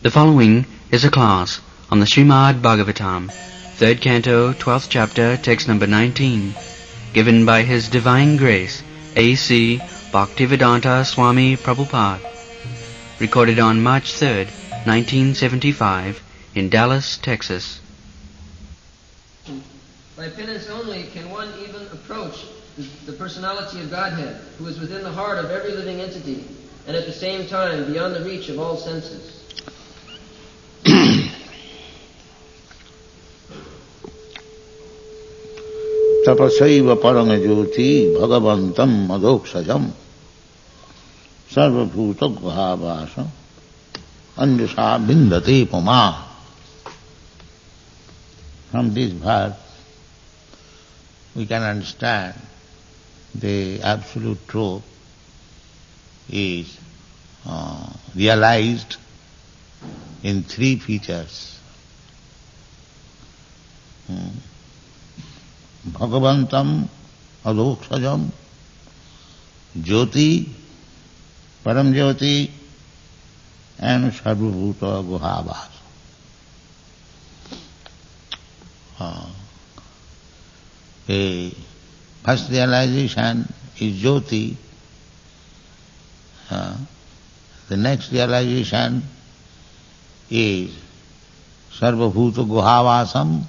The following is a class on the Srimad Bhagavatam, 3rd Canto, 12th Chapter, text number 19, given by His Divine Grace, A.C. Bhaktivedanta Swami Prabhupada, recorded on March 3rd, 1975, in Dallas, Texas. By penance only can one even approach the personality of Godhead, who is within the heart of every living entity, and at the same time beyond the reach of all senses. तपसैव परम ज्योति भगवंतम मधोक्षजम सर्वभूत गुहावास अंजसा बिंदते पुमा. From this verse we can understand the absolute truth is realized in three features. Bhagavantam adokshajam jyoti, param jyoti, and sarvabhuta guhavas. The first realization is jyoti. The next realization is sarvabhuta guhavasam,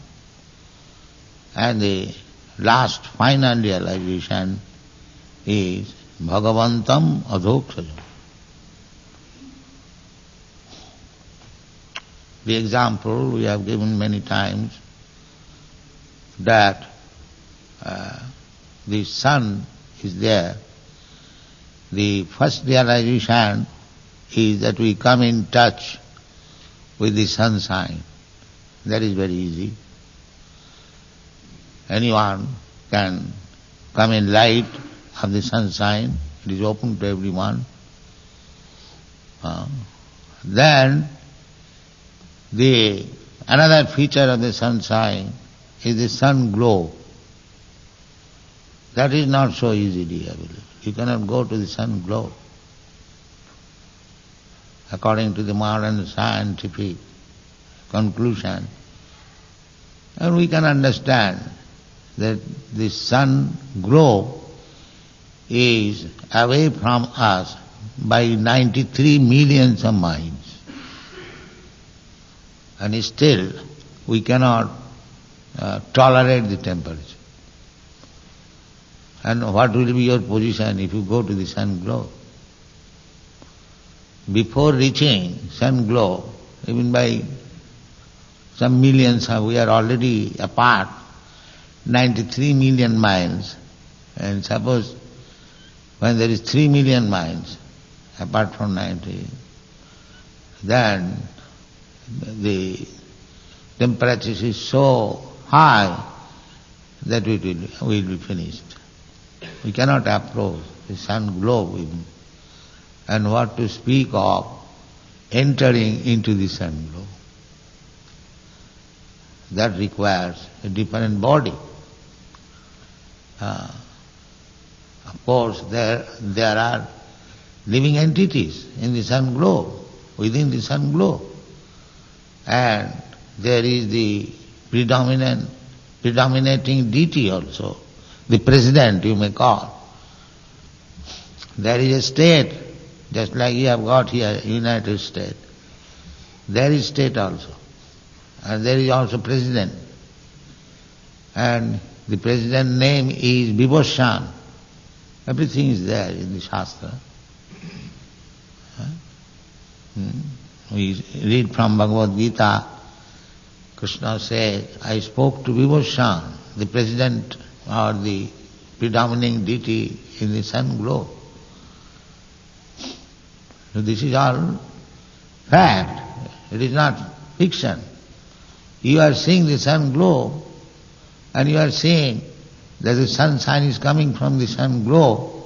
and the last final realization is Bhagavantam adokshajam. The example we have given many times that the sun is there. The first realization is that we come in touch with the sunshine. That is very easy. Anyone can come in light of the sunshine. It is open to everyone. Then another feature of the sunshine is the sun glow. That is not so easily available. You cannot go to the sun glow. According to the modern scientific conclusion, and we can understand that the sun glow is away from us by 93 millions of miles. And still we cannot tolerate the temperature. And what will be your position if you go to the sun glow? Before reaching sun glow, even by some millions, we are already apart, 93 million miles. And suppose when there is 3 million miles apart from 90, then the temperature is so high that we will be finished. We cannot approach the sun glow even. And what to speak of entering into the sun glow? That requires a different body. Of course, there are living entities in the sun glow, within the sun glow. And there is the predominating deity also, the president you may call. There is a state, just like you have got here, United States. There is state also. And there is also president. And the president name is Vibhushan. Everything is there in the Shastra. We read from Bhagavad Gita, Krishna says, I spoke to Vibhushan, the president or the predominating deity in the sun glow. So this is all fact. It is not fiction. You are seeing the sun glow, and you are seeing that the sunshine is coming from the sun glow.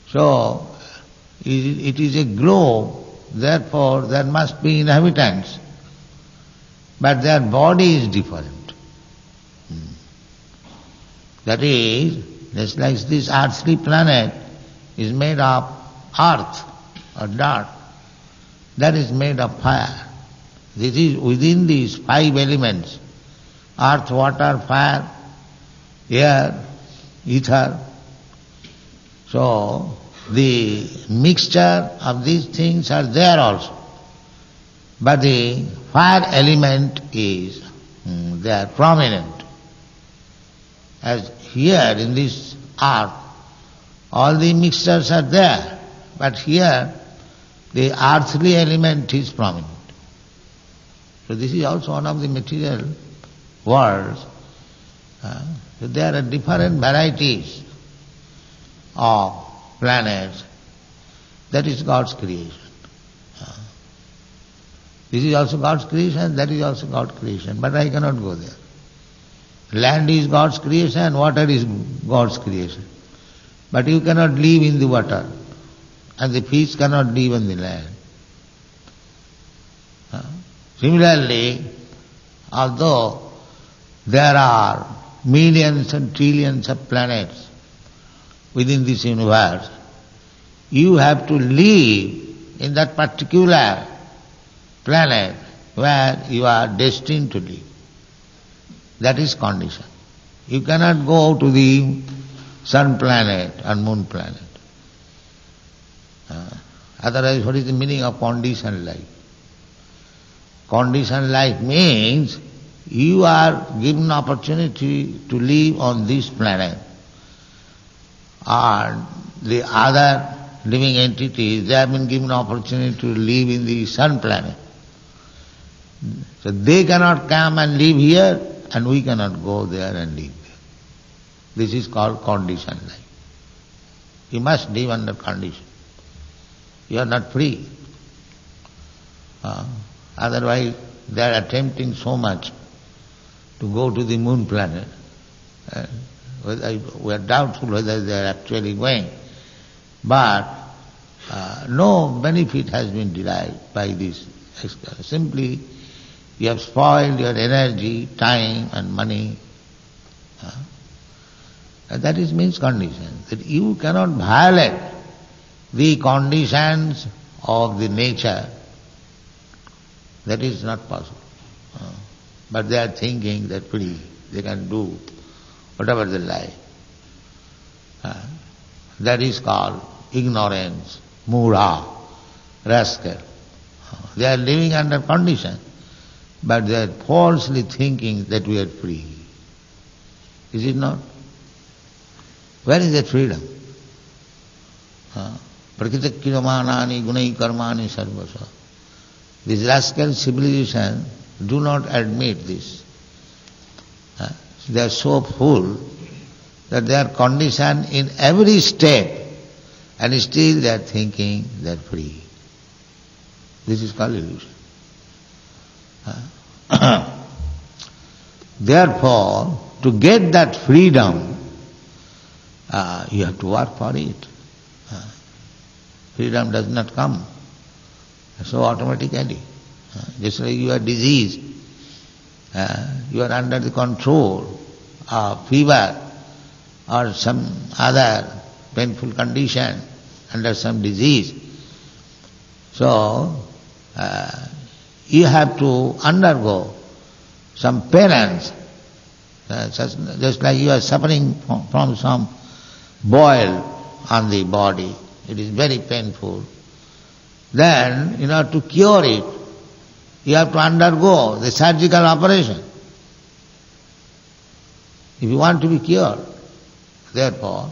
So it is a glow, therefore there must be inhabitants. But their body is different. That is, just like this earthly planet is made of earth or dirt, that is made of fire. This is within these 5 elements: earth, water, fire, air, ether. So the mixture of these things are there also. But the fire element is there, prominent. As here in this earth, all the mixtures are there, but here the earthly element is prominent. So this is also one of the material worlds. So there are different varieties of planets. That is God's creation. This is also God's creation, that is also God's creation, but I cannot go there. Land is God's creation, water is God's creation. But you cannot live in the water, and the fish cannot live on the land. Similarly, although there are millions and trillions of planets within this universe, you have to live in that particular planet where you are destined to live. That is condition. You cannot go to the sun planet or moon planet. Otherwise, what is the meaning of conditioned life? Conditioned life means you are given opportunity to live on this planet, and the other living entities, they have been given opportunity to live in the sun planet. So they cannot come and live here, and we cannot go there and live there. This is called conditioned life. You must live under condition. You are not free. Otherwise, they are attempting so much to go to the moon planet. We are doubtful whether they are actually going. But no benefit has been derived by this. Simply, you have spoiled your energy, time and money. That is means condition. That you cannot violate the conditions of the nature. That is not possible. But they are thinking that free, they can do whatever they like. That is called ignorance, mura, rascal. They are living under condition, but they are falsely thinking that we are free. Is it not? Where is that freedom? Prakriti kilamanani gunai karmani sarvasa. This rascal civilization do not admit this. They are so full that they are conditioned in every step, and still they are thinking they are free. This is called illusion. Therefore, to get that freedom, you have to work for it. Freedom does not come so automatically. Just like you are diseased, you are under the control of fever or some other painful condition, under some disease. So, you have to undergo some penance, just like you are suffering from some boil on the body. It is very painful. Then, in order to cure it, you have to undergo the surgical operation. If you want to be cured, therefore,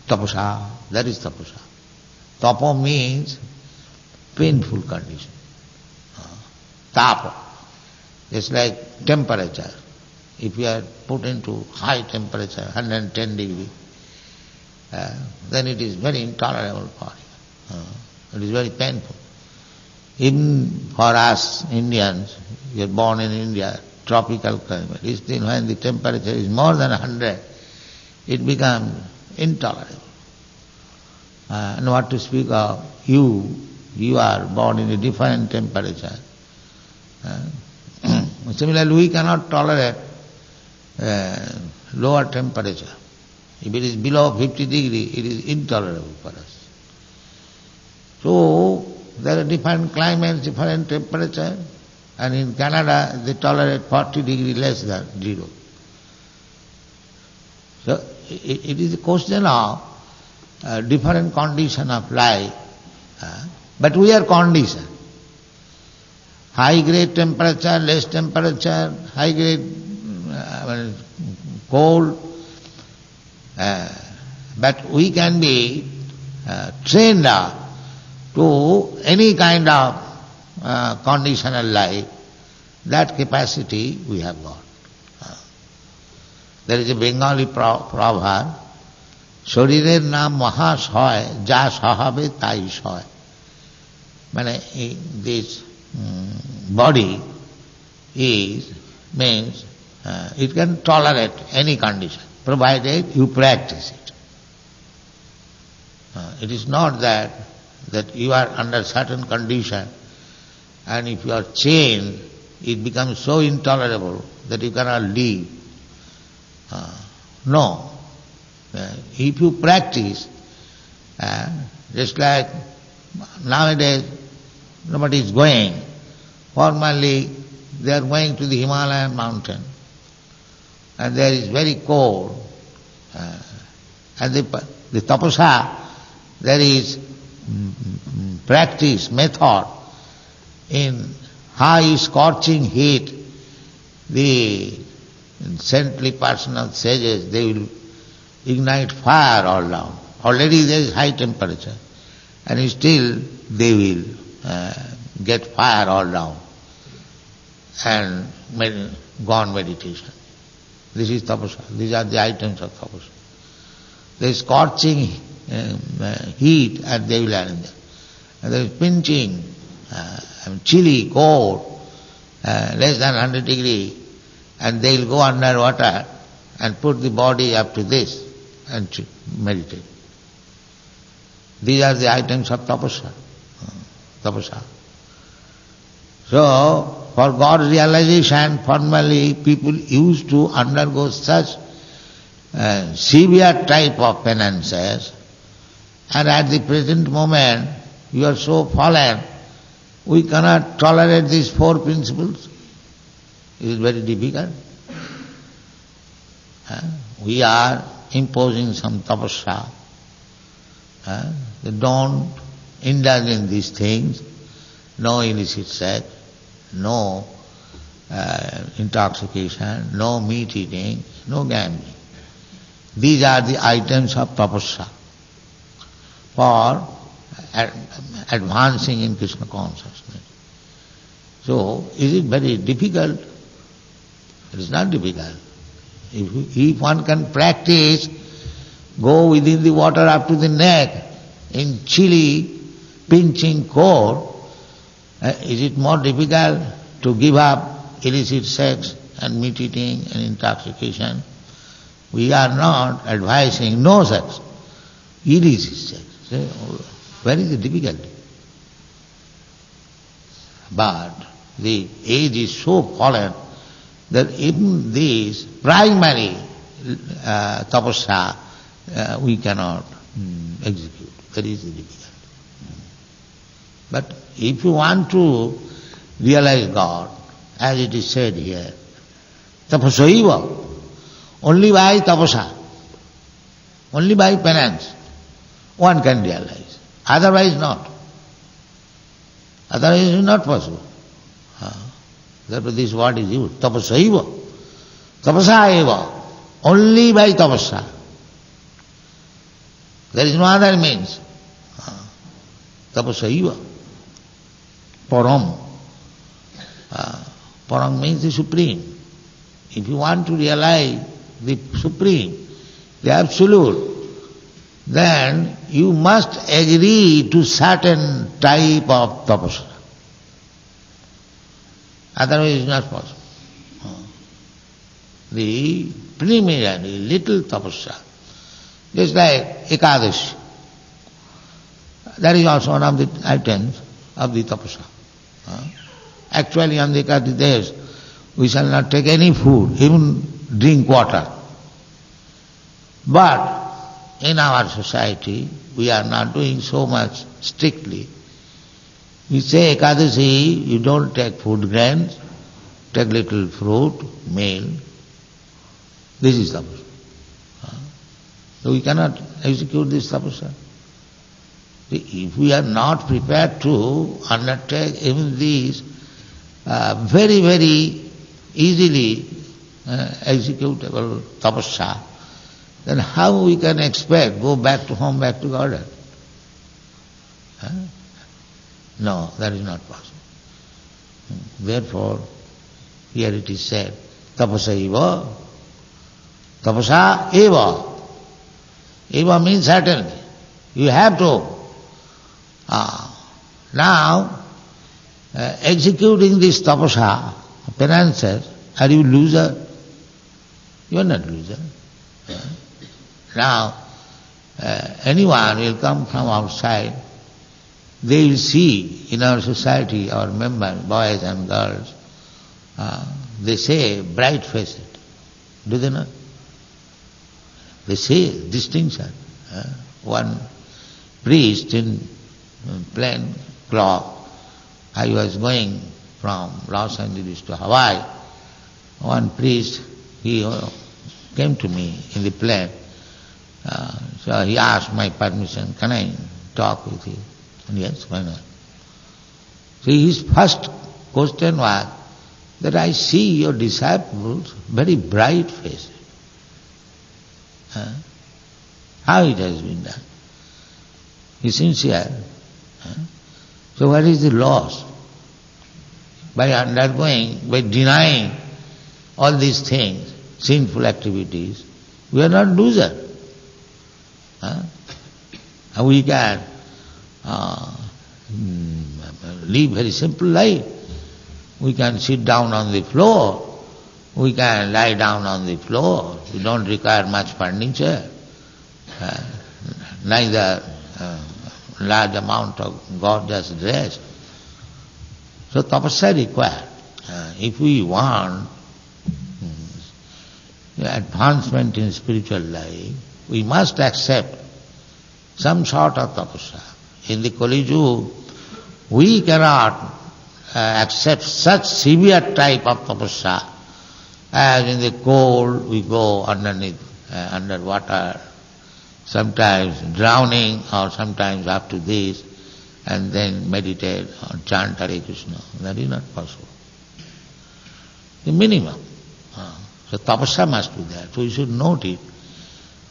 tapasa, that is tapasa. Tapa means painful condition. Tapa, it's like temperature. If you are put into high temperature, 110 degrees, then it is very intolerable for you. It is very painful. Even for us Indians, we are born in India, tropical climate, still when the temperature is more than 100, it becomes intolerable. And what to speak of you are born in a different temperature. Similarly, we cannot tolerate lower temperature. If it is below 50 degrees, it is intolerable for us. So, there are different climates, different temperature, and in Canada they tolerate 40 degrees less than zero. So it is a question of different condition of life, but we are conditioned. High grade temperature, less temperature, high grade cold, but we can be trained up to any kind of conditional life. That capacity we have got. There is a Bengali proverb, শরীরের নাম মহাশয় যা সহাবে তাই সয়. This body means it can tolerate any condition provided you practice it. It is not that you are under certain condition and if you are chained it becomes so intolerable that you cannot live. No. If you practice, just like nowadays nobody is going, formerly they are going to the Himalayan mountain and there is very cold and the tapasya, there is practice, method in high scorching heat. The saintly personal sages, they will ignite fire all down. Already there is high temperature and still they will get fire all down and go on meditation. This is tapasya. These are the items of tapasya. There is scorching heat and they will end there. And there is pinching, chilly, cold, less than 100 degrees, and they will go under water and put the body up to this and meditate. These are the items of tapasya. So, for God realization, formerly people used to undergo such severe type of penances, and at the present moment you are so fallen, we cannot tolerate these four principles. It is very difficult. We are imposing some tapasya. They don't indulge in these things. No illicit sex, no intoxication, no meat eating, no gambling. These are the items of tapasya for advancing in Krishna consciousness. So, is it very difficult? It is not difficult. If one can practice, go within the water up to the neck in chilly, pinching cold, is it more difficult to give up illicit sex and meat eating and intoxication? We are not advising no sex, illicit sex. Where is the difficulty? But the age is so fallen that even this primary tapasya we cannot execute. That is the difficulty. But if you want to realize God, as it is said here, tapasaiva, only by tapasya, only by penance, one can realize. Otherwise not. Otherwise it is not possible. Therefore this word is used, tapasaiva. Tapasaiva, only by tapasya. There is no other means. Tapasaiva. Param. Param means the Supreme. If you want to realize the Supreme, the Absolute, then you must agree to certain type of tapasya. Otherwise it is not possible. The preliminary little tapasya, just like Ekadashi, that is also one of the items of the tapasya. Actually on the Ekadashi days, we shall not take any food, even drink water. But in our society, we are not doing so much strictly. We say Ekadasi, you don't take food grains, take little fruit, meal. This is tapasya. So we cannot execute this tapasya. If we are not prepared to undertake even these very, very easily executable tapasya, then how we can expect go back to home, back to Godhead? No, that is not possible. Therefore, here it is said, tapasa eva, tapasa eva. Eva means certainly. You have to. Now, executing this tapasa, penances, are you loser? You are not loser. Now, anyone will come from outside, they will see in our society, our members, boys and girls, they say bright-faced. Do they not? They say distinction. One priest in plain cloth, I was going from Los Angeles to Hawaii. One priest, he came to me in the plane. So he asked my permission, can I talk with you? And yes, why not? So his first question was that I see your disciples very bright-faced. How it has been done? He's sincere. So what is the loss? By undergoing, by denying all these things, sinful activities, we are not losers. We can live very simple life. We can sit down on the floor. We can lie down on the floor. We don't require much furniture. Neither large amount of gorgeous dress. So tapasya required. If we want advancement in spiritual life, we must accept some sort of tapasya. In the Kali Yuga, we cannot accept such severe type of tapasya as in the cold we go underneath, under water, sometimes drowning or sometimes up to this, and then meditate or chant Hare Krishna. That is not possible. The minimum. So tapasya must be there. So you should note it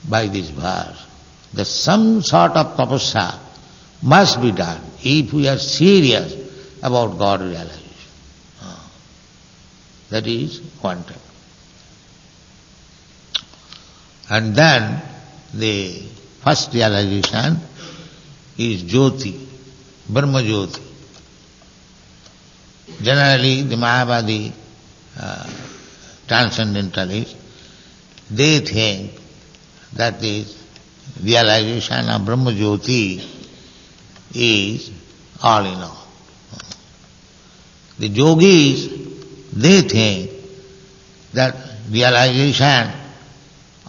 by this verse, that some sort of tapasya must be done if we are serious about God realization. That is wanted. And then the first realization is Jyoti, Brahma Jyoti. Generally the Mayavadi transcendentalists, they think that this realization of Brahma Jyoti is all in all. The yogis, they think that realization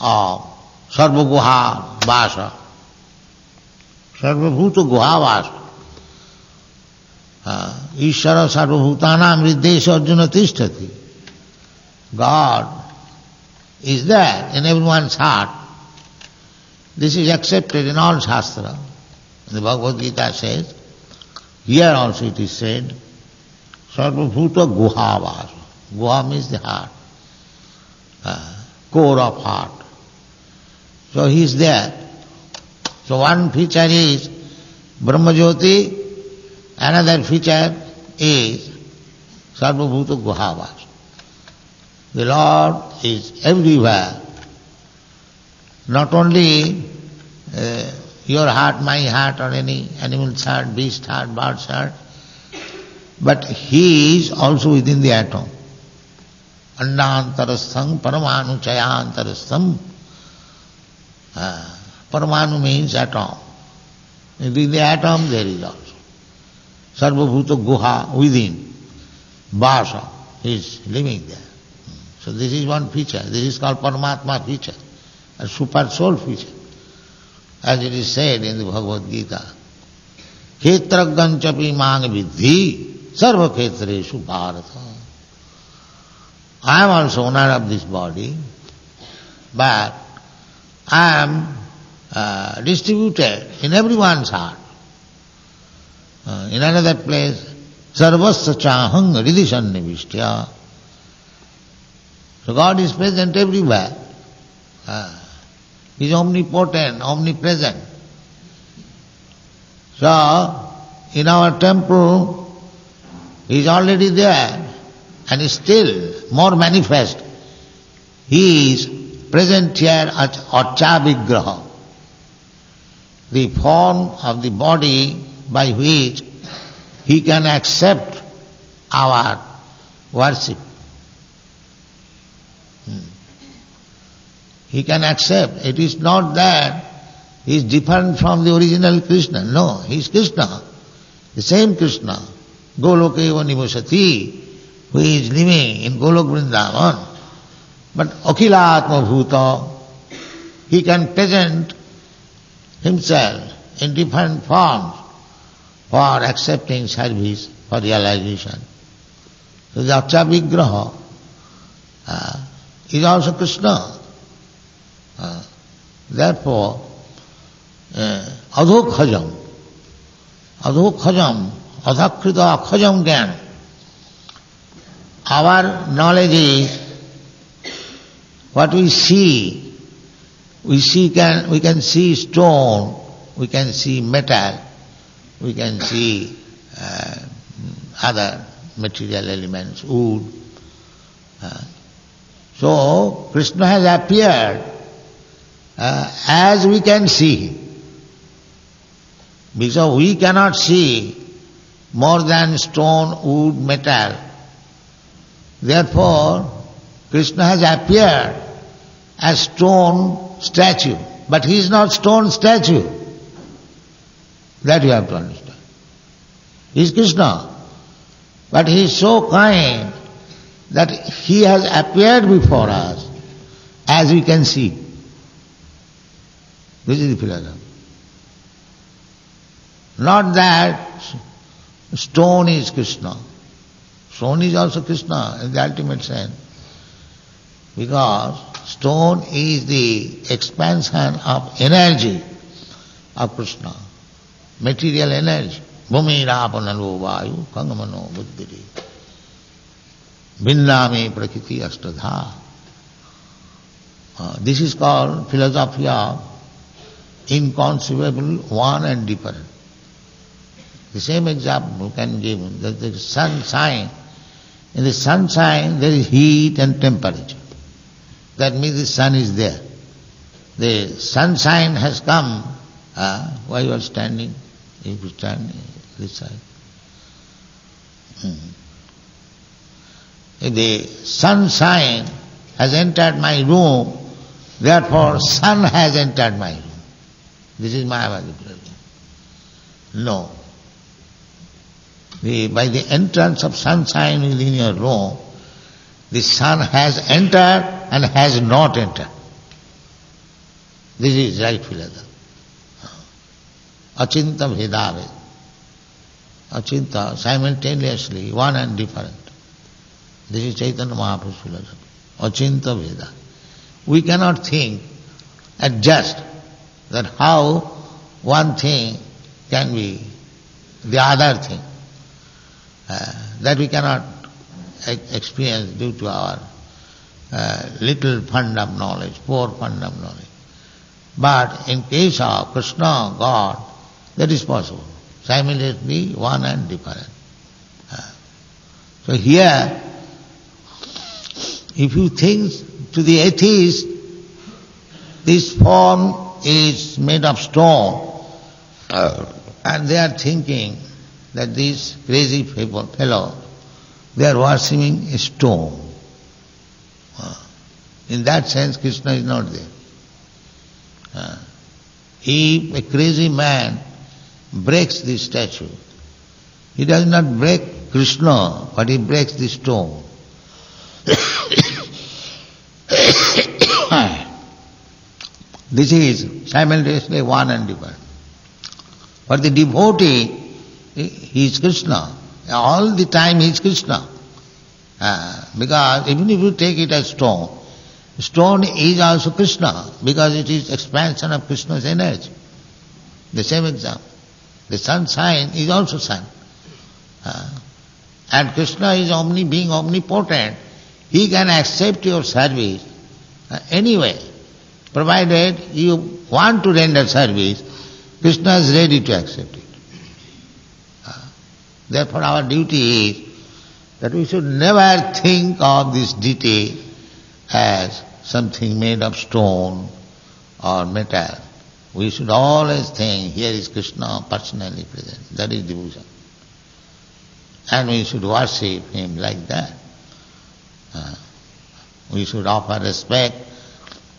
of Sarva Guha Vasa, Sarva Bhuta Guha Vasa, Ishara Sarva Bhutanam Riddesha Arjuna Tishtati. God is there in everyone's heart. This is accepted in all Shastra. The Bhagavad Gita says, here also it is said, Sarva Bhuta Guha Vasa. Guha means the heart, core of heart. So he is there. So one feature is Brahma Jyoti, another feature is Sarva Bhuta Guha Vasa. The Lord is everywhere. Not only your heart, my heart, or any animal's heart, beast heart, bird's heart, but He is also within the atom. Andantarastham paramanu chayantarastham. Paramanu means atom. Within the atom there is also. Sarva Bhuta Guha, within. Vasa is living there. So this is one feature. This is called Paramatma feature, a super soul feature. As it is said in the Bhagavad Gita, Kshetragganchapi mang vidhi sarva kshetreshu bharata. I am also owner of this body, but I am distributed in everyone's heart. In another place, sarvasya chahang ridisannivistya. So God is present everywhere. He is omnipotent, omnipresent. So, in our temple, He is already there and is still more manifest. He is present here as Archa Vigraha, the form of the body by which He can accept our worship. He can accept. It is not that He is different from the original Krishna. No, He is Krishna, the same Krishna. Golokeva Nivasati, who is living in Golok Vrindavan. But Akhilatma Bhuta, He can present Himself in different forms for accepting service, for realization. So the Archa Vigraha is also Krishna. Therefore, adhokhajam, adhakrita akhajam gyan. Our knowledge is what we see. We can see stone, we can see metal, we can see other material elements, wood. So Krishna has appeared as we can see Him. Because we cannot see more than stone, wood, metal. Therefore, Krishna has appeared as stone statue. But He is not stone statue. That you have to understand. He is Krishna. But He is so kind that He has appeared before us as we can see. This is the philosophy. Not that stone is Krishna. Stone is also Krishna in the ultimate sense. Because stone is the expansion of energy of Krishna. Material energy. Bhumi rapanalo vayu kangamano buddhiri. Bindame prakriti astadha. This is called philosophy of inconceivable, one and different. The same example can give that the sunshine. In the sunshine there is heat and temperature. That means the sun is there. The sunshine has come. Why you are standing? If you stand this side. If the sunshine has entered my room, therefore sun has entered my room. This is Mayavadi problem. No. By the entrance of sunshine within your room, the sun has entered and has not entered. This is right philosophy. Achinta Bhedaved. Achinta, simultaneously, one and different. This is Chaitanya Mahaprabhu's philosophy. Achinta Bheda. We cannot think at just that how one thing can be the other thing. That we cannot experience due to our little fund of knowledge, poor fund of knowledge. But in case of Krishna, God, that is possible. Simultaneously, one and different. So here, if you think to the atheist, this form is made of stone, and they are thinking that this crazy fellow, they are worshipping a stone. In that sense, Krishna is not there. If a crazy man breaks this statue, he does not break Krishna, but he breaks the stone. This is simultaneously one and different. For the devotee, He is Krishna. All the time he is Krishna. Because even if you take it as stone, stone is also Krishna because it is expansion of Krishna's energy. The same example. The sunshine is also sun. And Krishna is being omnipotent. He can accept your service anyway. Provided you want to render service, Krishna is ready to accept it. Therefore our duty is that we should never think of this deity as something made of stone or metal. We should always think, here is Krishna personally present. That is devotion. And we should worship him like that. We should offer respect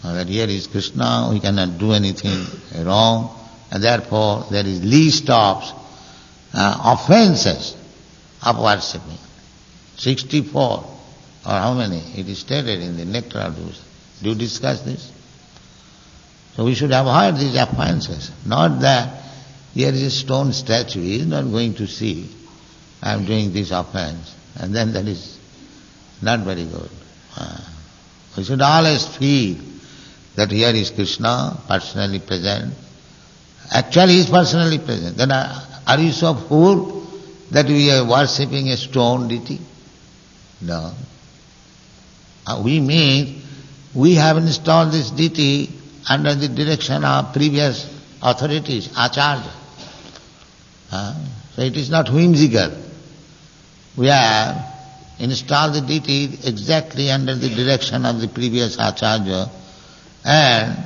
that here is Krishna, we cannot do anything wrong, and therefore there is least of offenses of worshipping. 64 or how many? It is stated in the Nectar of Devotion. Do you discuss this? So we should avoid these offenses. Not that here is a stone statue, he is not going to see I am doing this offense, and then that is not very good. We should always feel that here is Krishna personally present. Actually he is personally present. Then are you so fool that we are worshipping a stone deity? No. We mean we have installed this deity under the direction of previous authorities, Acharya. So it is not whimsical. We have installed the deity exactly under the direction of the previous Acharya, and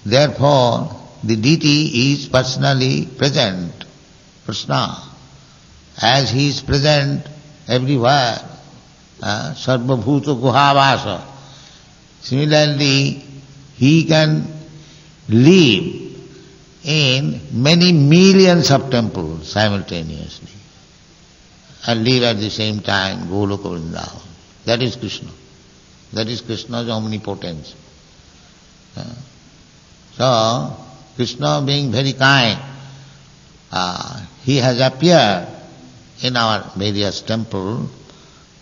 therefore the deity is personally present, Krishna, as he is present everywhere. Sarva bhuta guhavasa. Similarly, he can live in many millions of temples simultaneously and live at the same time Goloka Vrindavan. That is Krishna. That is Krishna's omnipotence. So, Krishna being very kind, he has appeared in our various temples.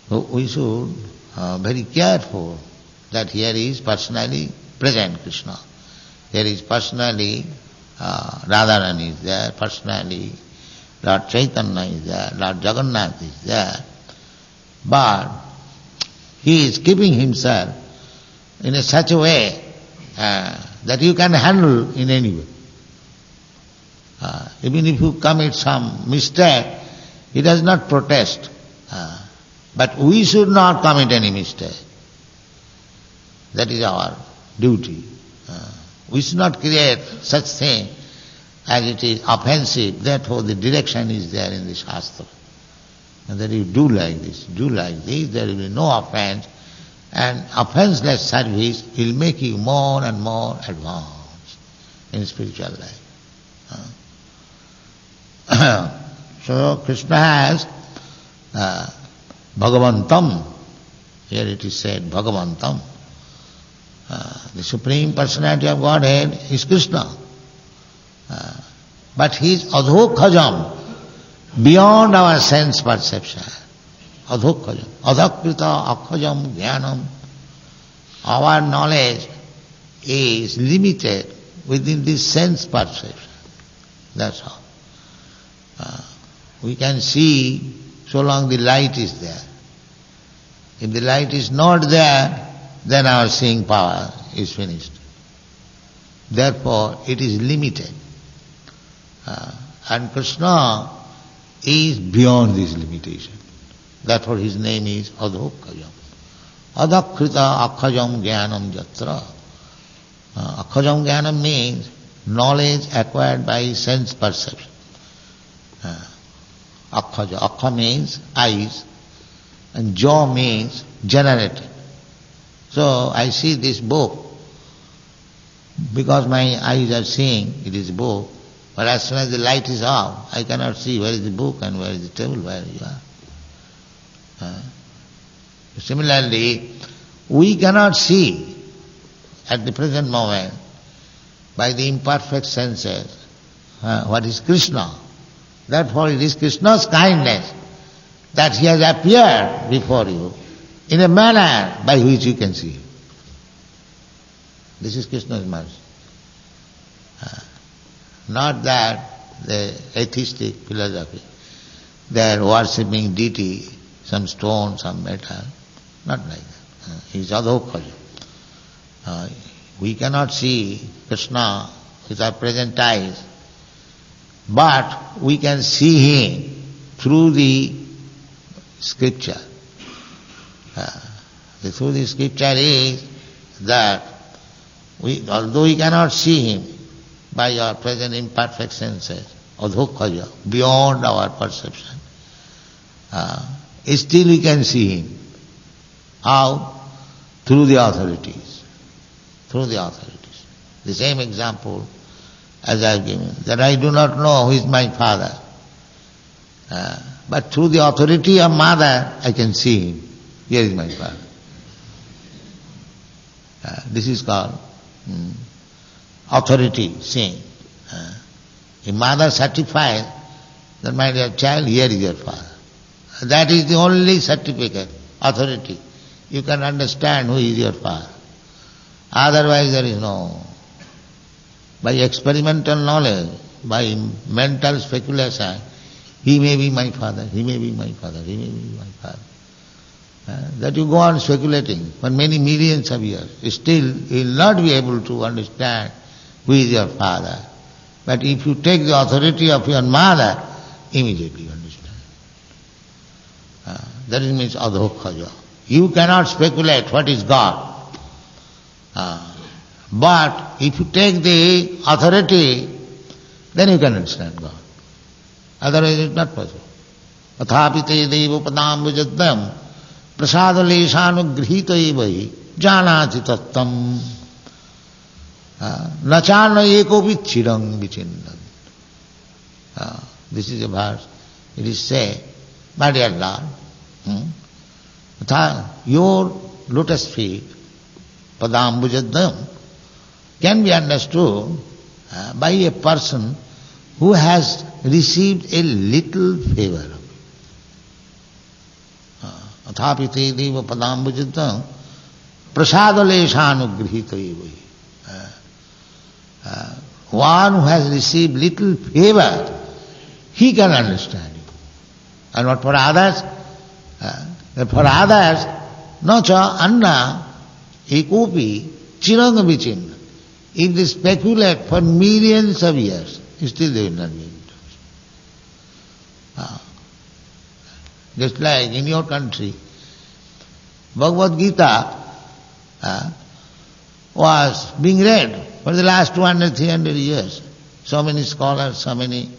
So we should very careful that here is personally present Krishna. Here is personally Radharani is there, personally Lord Chaitanya is there, Lord Jagannath is there. But he is keeping himself in such a way that you can handle in any way. Even if you commit some mistake, he does not protest. But we should not commit any mistake. That is our duty. We should not create such thing as it is offensive. Therefore the direction is there in the Shastra. And that you do like this, there will be no offense. And offenseless service will make you more and more advanced in spiritual life. So Krishna has Bhagavantam. Here it is said Bhagavantam. The Supreme Personality of Godhead is Krishna. But he is adhokhajam, beyond our sense perception. Adhokhajam. Adhakrita akhajam jnanam. Our knowledge is limited within this sense perception. That's all. We can see so long the light is there. If the light is not there, then our seeing power is finished. Therefore, it is limited. And Krishna is beyond this limitation. Therefore his name is Adhokhajam. Adhakrita akhajam jnanam jatra. Akhajam jnanam means knowledge acquired by sense perception. Akhaja. Akha means eyes, and jaw means generated. So I see this book, because my eyes are seeing it is a book, but as soon as the light is off, I cannot see where is the book and where is the table, where you are. Similarly, we cannot see at the present moment by the imperfect senses what is Krishna. Therefore it is Krishna's kindness that he has appeared before you in a manner by which you can see him. This is Krishna's mercy. Not that the atheistic philosophy, they are worshipping deity, some stone, some metal, not like that. He is adhokaya. We cannot see Krishna with our present eyes, but we can see him through the scripture. Through the scripture is that although we cannot see him by our present imperfect senses, adhokaya, beyond our perception, still we can see him. How? Through the authorities. Through the authorities. The same example as I have given, that I do not know who is my father. But through the authority of mother, I can see him. Here is my father. This is called authority, seeing. If mother certifies that, my dear child, here is your father. That is the only certificate, authority. You can understand who is your father. Otherwise there is no. By experimental knowledge, by mental speculation, he may be my father, he may be my father, he may be my father. That you go on speculating for many millions of years. Still you will not be able to understand who is your father. But if you take the authority of your mother, immediately you understand. That means adhokaya. You cannot speculate what is God. But if you take the authority, then you can understand God. Otherwise it is not possible. Athapite devo padambujadam prasadaleshanugrhita evahi janati tattam nachana ekopi chirang vichinnam. This is a verse. It is said, my dear Lord, your lotus feet, padambujadam, can be understood by a person who has received a little favor. Athapite deva padambujadam prasadaleshanugrhita evahi. One who has received little favor, he can understand you. And what for others? For others, no cha anna ekopi chiranga vichinna. If they speculate for millions of years, still they will not be able to. Just like in your country, Bhagavad Gita was being read for the last 200, 300 years. So many scholars, so many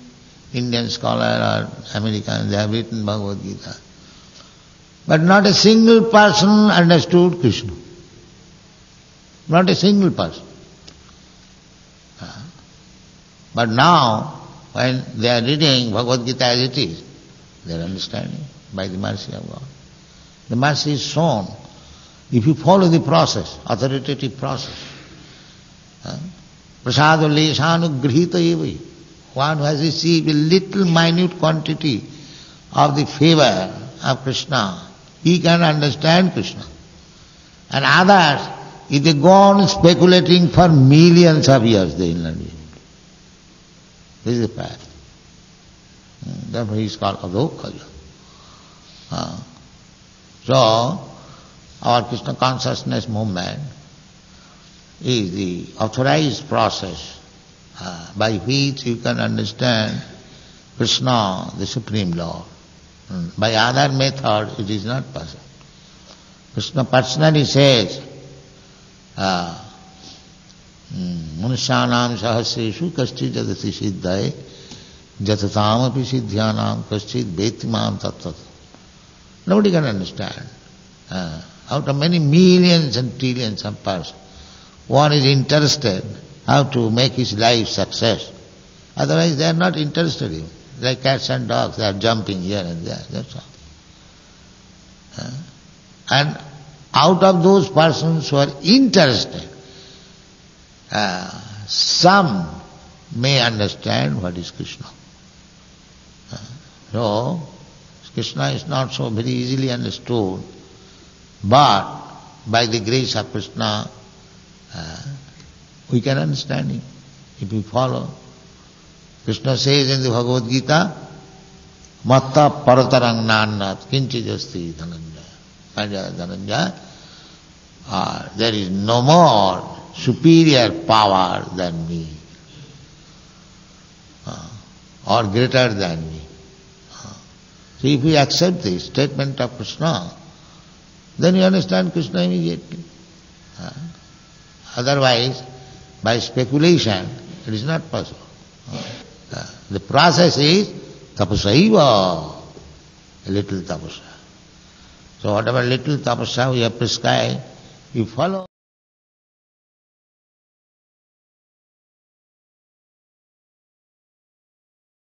Indian scholars or Americans, they have written Bhagavad Gita. But not a single person understood Krishna. Not a single person. But now, when they are reading Bhagavad Gita as it is, they are understanding by the mercy of God. The mercy is shown if you follow the process, authoritative process. Prasada leshanugrhita evahi. One who has received a little minute quantity of the favor of Krishna, he can understand Krishna. And others, if they go on speculating for millions of years, they will not be able to. This is the fact. Therefore he is called adhokaya. So, our Krishna consciousness movement is the authorized process by which you can understand Krishna, the Supreme Lord. By other method, it is not possible. Krishna personally says, Manusyanam sahasreshu kaschid jadati siddhaye jatatam api siddhyanam kaschid vetimam tattvat. Nobody can understand. Out of many millions and trillions of persons, one is interested how to make his life success. Otherwise they are not interested in. Like cats and dogs, they are jumping here and there, that's all. And out of those persons who are interested, some may understand what is Krishna. So, Krishna is not so very easily understood, but by the grace of Krishna, we can understand him if we follow. Krishna says in the Bhagavad Gita, Matta paratarang nannat kinchijasti dhananjaya. There is no more superior power than me, or greater than me. So if we accept this statement of Krishna, then you understand Krishna immediately. Otherwise, by speculation, it is not possible. The process is tapasaiva, a little tapasa. So whatever little tapasa we have prescribed, you follow.